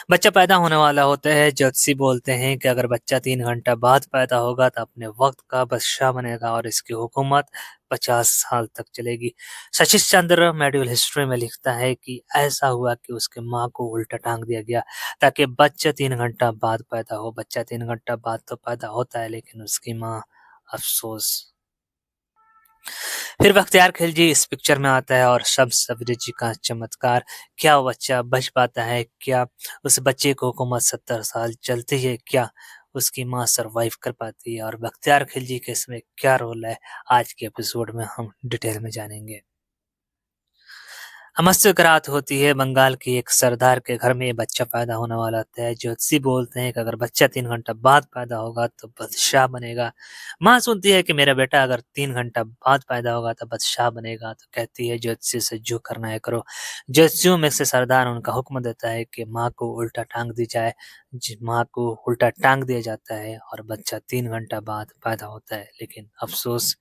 बच्चा पैदा होने वाला होता है, ज्योतिषी बोलते हैं कि अगर बच्चा 3 घंटा बाद पैदा होगा तो अपने वक़्त का बादशाह बनेगा और इसकी हुकूमत 50 साल तक चलेगी। सतीश चंद्र मेडिकल हिस्ट्री में लिखता है कि ऐसा हुआ कि उसकी माँ को उल्टा टाँग दिया गया ताकि बच्चा 3 घंटा बाद पैदा हो। बच्चा 3 घंटा बाद तो पैदा होता है लेकिन उसकी माँ अफ़सोस। फिर बख्तियार खिलजी इस पिक्चर में आता है और शम्स तबरेज़ी का चमत्कार। क्या वो बच्चा बच पाता है? क्या उस बच्चे को हुकूमत 70 साल चलती है? क्या उसकी माँ सर्वाइव कर पाती है? और बख्तियार खिलजी का इसमें क्या रोल है? आज के एपिसोड में हम डिटेल में जानेंगे। मत्स्यगरात होती है, बंगाल के एक सरदार के घर में ये बच्चा पैदा होने वाला होता है। ज्योतिषी बोलते हैं कि अगर बच्चा 3 घंटा बाद पैदा होगा तो बादशाह बनेगा। माँ सुनती है कि मेरा बेटा अगर 3 घंटा बाद पैदा होगा तो बादशाह बनेगा, तो कहती है ज्योतिषी से जो करना है करो। ज्योतिषियों में से सरदार उनका हुक्म देता है कि माँ को उल्टा टाँग दी जाए। माँ को उल्टा टाँग दिया जाता है और बच्चा 3 घंटा बाद पैदा होता है, लेकिन अफ़सोस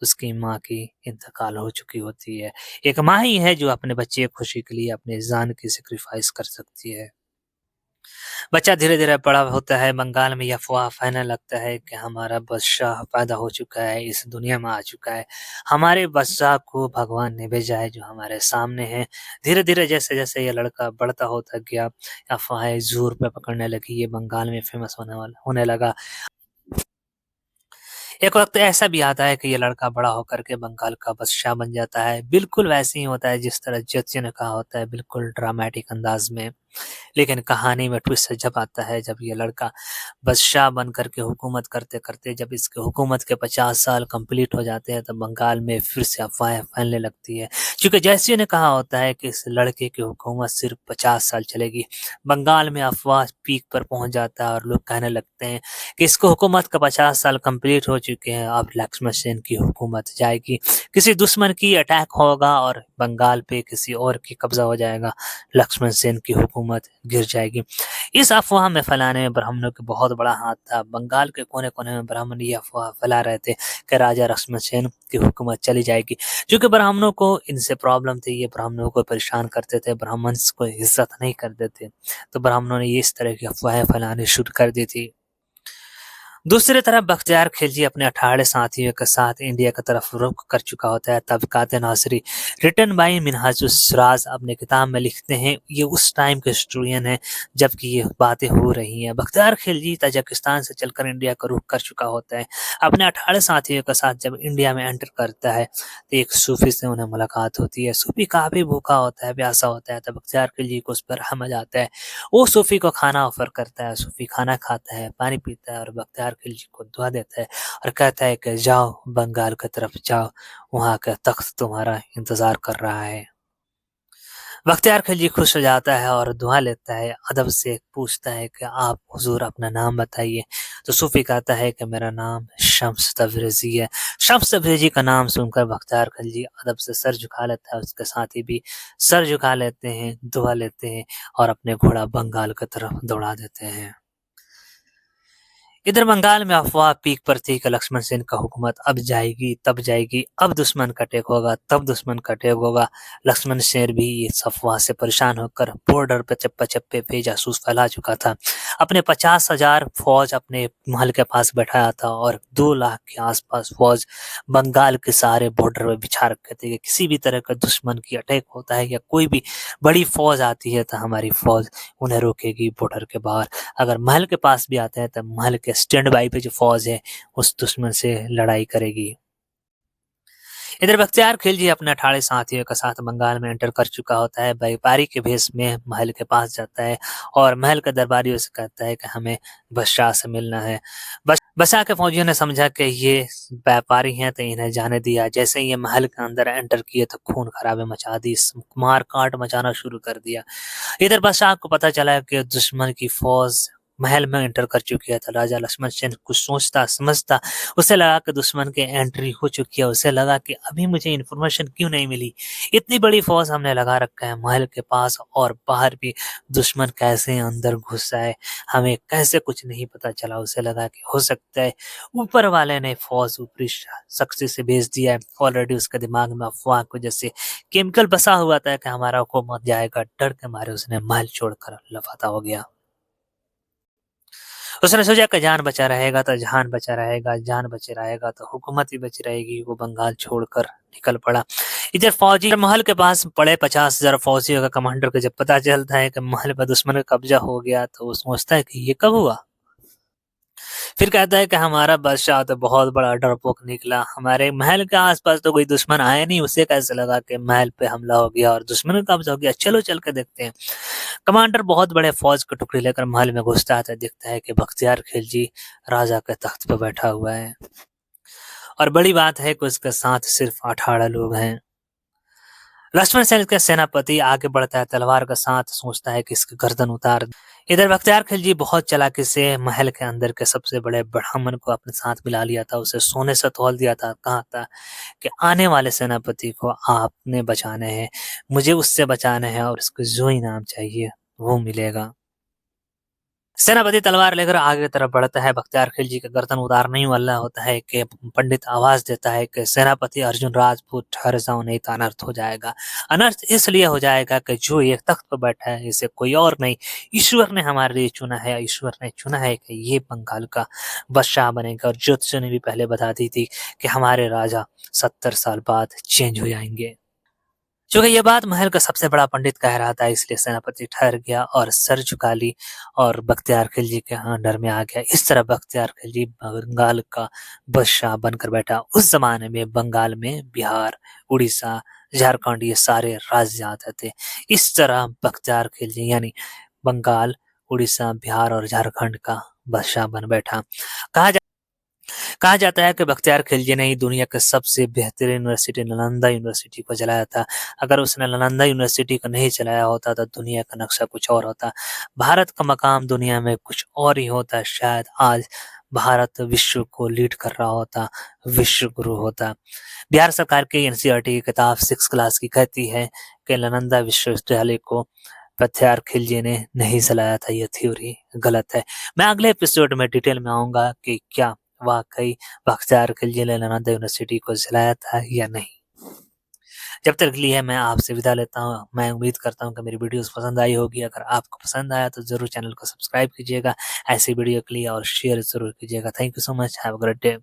उसकी माँ की इंतकाल हो चुकी होती है। एक माँ ही है जो अपने बच्चे की खुशी के लिए अपनी जान की सैक्रिफाइस कर सकती है। बच्चा धीरे-धीरे बड़ा होता है, बंगाल में ये अफ़वाह फैलने लगता है कि हमारा बादशाह पैदा हो चुका है, इस दुनिया में आ चुका है। हमारे बादशाह को भगवान ने भेजा है जो हमारे सामने है। धीरे-धीरे जैसे-जैसे ये लड़का बढ़ता होता गया, अफ़वाहें ज़ोर पे पकड़ने लगी, ये बंगाल में फ़ेमस होने लगा। एक वक़्त ऐसा भी आता है कि ये लड़का बड़ा होकर के बंगाल का बादशाह बन जाता है। बिल्कुल वैसे ही होता है जिस तरह ज्योतिषी ने कहा होता है, बिल्कुल ड्रामेटिक अंदाज़ में। लेकिन कहानी में ट्विस्ट जब आता है जब ये लड़का बादशाह बन कर के हुकूमत करते-करते जब इसकी हुकूमत के 50 साल कंप्लीट हो जाते हैं, तब बंगाल में फिर से अफ़वाहें फैलने लगती है। क्योंकि ज्योतिषी ने कहा होता है कि इस लड़के की हुकूमत सिर्फ़ 50 साल चलेगी। बंगाल में अफ़वाह पीक पर पहुँच जाता है और लोग कहने लगते हैं कि इसको हुकूमत का 50 साल कंप्लीट हो चुके हैं, अब लक्ष्मण सेन की हुकूमत जाएगी। किसी दुश्मन की अटैक होगा और बंगाल पे किसी और की कब्ज़ा हो जाएगा, लक्ष्मण सेन की हुकूमत गिर जाएगी। इस अफ़वाह में फैलाने में ब्राह्मणों का बहुत बड़ा हाथ था। बंगाल के कोने-कोने में ब्राह्मण ये अफ़वाह फैला रहे थे कि राजा लक्ष्मण सेन की हुकूमत चली जाएगी। क्योंकि ब्राह्मणों को इनसे प्रॉब्लम थी, ये ब्राह्मणों को परेशान करते थे, ब्राह्मण्स को इज़्ज़त नहीं करते थे। तो ब्राह्मणों ने ये इस तरह की अफ़वाहें फैलानी शुरू कर दी थी। दूसरी तरफ बख्तियार खिलजी अपने 18 साथियों के साथ इंडिया की तरफ रुख कर चुका होता है। तबकात नासिरी रिटन बाय मिनहाजुस सिराज अपने किताब में लिखते हैं, ये उस टाइम के हिस्टोरियन है जबकि ये बातें हो रही हैं। बख्तियार खिलजी ताजिकिस्तान से चलकर इंडिया का रुख कर चुका होता है। अपने 18 साथियों के साथ जब इंडिया में एंटर करता है तो एक सूफी से उन्हें मुलाकात होती है। सूफी काफ़ी भूखा होता है, प्यासा होता है, तो बख्तियार खिलजी को उस पर रहम आ जाता है। वो सूफी को खाना ऑफर करता है, सूफी खाना खाता है, पानी पीता है और बख्तियार खिलजी को दुआ देता है और कहता है कि जाओ बंगाल की तरफ जाओ, वहाँ का तख्त तुम्हारा इंतज़ार कर रहा है। बख्तियार खिलजी खुश हो जाता है और दुआ लेता है, अदब से पूछता है कि आप हुज़ूर अपना नाम बताइए। तो सूफी कहता है कि मेरा नाम शम्स तबरेज़ी है। शम्स तबरेज़ी का नाम सुनकर बख्तियार खिलजी अदब से सर झुका लेता है, उसके साथी भी सर झुका लेते हैं, दुआ लेते हैं और अपने घोड़ा बंगाल की तरफ दौड़ा देते हैं। इधर बंगाल में अफवाह पीक पर थी कि लक्ष्मण सेन का हुकूमत अब जाएगी, तब जाएगी, अब दुश्मन का अटैक होगा, तब दुश्मन का अटैक होगा। लक्ष्मण सेन भी इस अफवाह से परेशान होकर बॉर्डर पे चप्पे-चप्पे पे जासूस फैला चुका था। अपने 50,000 फौज अपने महल के पास बैठाया था और 2 लाख के आसपास फौज बंगाल के सारे बॉर्डर पे बिछा रखे थे कि किसी भी तरह का दुश्मन की अटैक होता है या कोई भी बड़ी फौज आती है तो हमारी फौज उन्हें रोकेगी बॉर्डर के बाहर। अगर महल के पास भी आते हैं तो महल के स्टैंड बाई पे जो फौज है उस दुश्मन से लड़ाई करेगी। इधर बख्तियार खिलजी अपने 18 साथियों के साथ बंगाल में एंटर कर चुका होता है। व्यापारी के भेष में महल के पास जाता है और महल के दरबारियों से कहता है कि हमें बादशाह से मिलना है। बादशाह के फौजियों ने समझा कि ये व्यापारी हैं तो इन्हें जाने दिया। जैसे ही ये महल के अंदर एंटर किए तो खून खराबे मचा दी, मार काट मचाना शुरू कर दिया। इधर बादशाह को पता चला कि दुश्मन की फौज महल में एंटर कर चुकी है। तो राजा लक्ष्मण सेन कुछ सोचता समझता, उसे लगा कि दुश्मन की एंट्री हो चुकी है। उसे लगा कि अभी मुझे इन्फॉर्मेशन क्यों नहीं मिली, इतनी बड़ी फौज हमने लगा रखा है महल के पास और बाहर भी, दुश्मन कैसे अंदर घुस आए, हमें कैसे कुछ नहीं पता चला। उसे लगा कि हो सकता है ऊपर वाले ने फौज ऊपरी शक्ति से भेज दिया है। ऑलरेडी उसके दिमाग में अफवाह को जैसे केमिकल बसा हुआ था कि हमारा हुकूमत जाएगा, डर के मारे उसने महल छोड़कर लापता हो गया। उसने सोचा कि जान बचा रहेगा तो जान बचा रहेगा, जान बची रहेगा तो हुकूमत भी बची रहेगी। वो बंगाल छोड़कर निकल पड़ा। इधर फौजी महल के पास पड़े 50,000 फौजियों का कमांडर को जब पता चलता है कि महल पर दुश्मन का कब्जा हो गया, तो वो सोचता है कि ये कब हुआ। फिर कहता है कि हमारा बादशाह तो बहुत बड़ा डरपोक निकला, हमारे महल के आसपास तो कोई दुश्मन आया नहीं, उसे कैसे लगा कि महल पे हमला हो गया और दुश्मन का कब्जा हो गया, चलो चल के देखते हैं। कमांडर बहुत बड़े फौज के टुकड़े लेकर महल में घुसता है तो दिखता है कि बख्तियार खिलजी राजा के तख्त पर बैठा हुआ है और बड़ी बात है कि उसके साथ सिर्फ 18 लोग हैं। लक्ष्मण सेन के सेनापति आगे बढ़ता है तलवार के साथ, सोचता है कि इसकी गर्दन उतार। इधर बख्तियार खिलजी बहुत चालाकी से महल के अंदर के सबसे बड़े ब्राह्मण को अपने साथ मिला लिया था, उसे सोने से तौल दिया था, कहा था कि आने वाले सेनापति को आपने बचाने हैं, मुझे उससे बचाना है और उसको जो इनाम चाहिए वो मिलेगा। सेनापति तलवार लेकर आगे की तरफ बढ़ता है। बख्तियार खिलजी का गर्दन उतारने ही वाला होता है कि पंडित आवाज देता है कि सेनापति अर्जुन राजपूत ठहर जाओ, नहीं तो अनर्थ हो जाएगा। अनर्थ इसलिए हो जाएगा कि जो ये तख्त पर बैठा है इसे कोई और नहीं, ईश्वर ने हमारे लिए चुना है। ईश्वर ने चुना है कि ये बंगाल का बादशाह बनेगा। और ज्योतिषियों ने भी पहले बता दी थी कि हमारे राजा 70 साल बाद चेंज हो जाएंगे। चूंकि ये बात महल का सबसे बड़ा पंडित कह रहा था, इसलिए सेनापति ठहर गया और सर झुका ली और बख्तियार खिलजी के अंडर में आ गया। इस तरह बख्तियार खिलजी बंगाल का बादशाह बनकर बैठा। उस जमाने में बंगाल में बिहार, उड़ीसा, झारखंड ये सारे राज्य आते थे। इस तरह बख्तियार खिलजी यानी बंगाल, उड़ीसा, बिहार और झारखंड का बादशाह बन बैठा। कहा कहा जाता है कि बख्तियार खिलजी ने ही दुनिया के सबसे बेहतरीन यूनिवर्सिटी नालंदा यूनिवर्सिटी को चलाया था। अगर उसने नालंदा यूनिवर्सिटी को नहीं चलाया होता तो दुनिया का नक्शा कुछ और होता, भारत का मकाम दुनिया में कुछ और ही होता। शायद आज भारत विश्व को लीड कर रहा होता, विश्व गुरु होता। बिहार सरकार की एनसीईआरटी की किताब 6 क्लास की कहती है कि नालंदा विश्वविद्यालय को बख्तियार खिलजी ने नहीं चलाया था। यह थ्योरी गलत है। मैं अगले एपिसोड में डिटेल में आऊंगा कि क्या वाकई बख्तियार खिलजी ने नालंदा यूनिवर्सिटी को जलाया था या नहीं। जब तक के लिए मैं आपसे विदा लेता हूँ। मैं उम्मीद करता हूँ कि मेरी वीडियोस पसंद आई होगी। अगर आपको पसंद आया तो जरूर चैनल को सब्सक्राइब कीजिएगा ऐसी वीडियो के लिए और शेयर जरूर कीजिएगा। Thank you so much. Have a great day.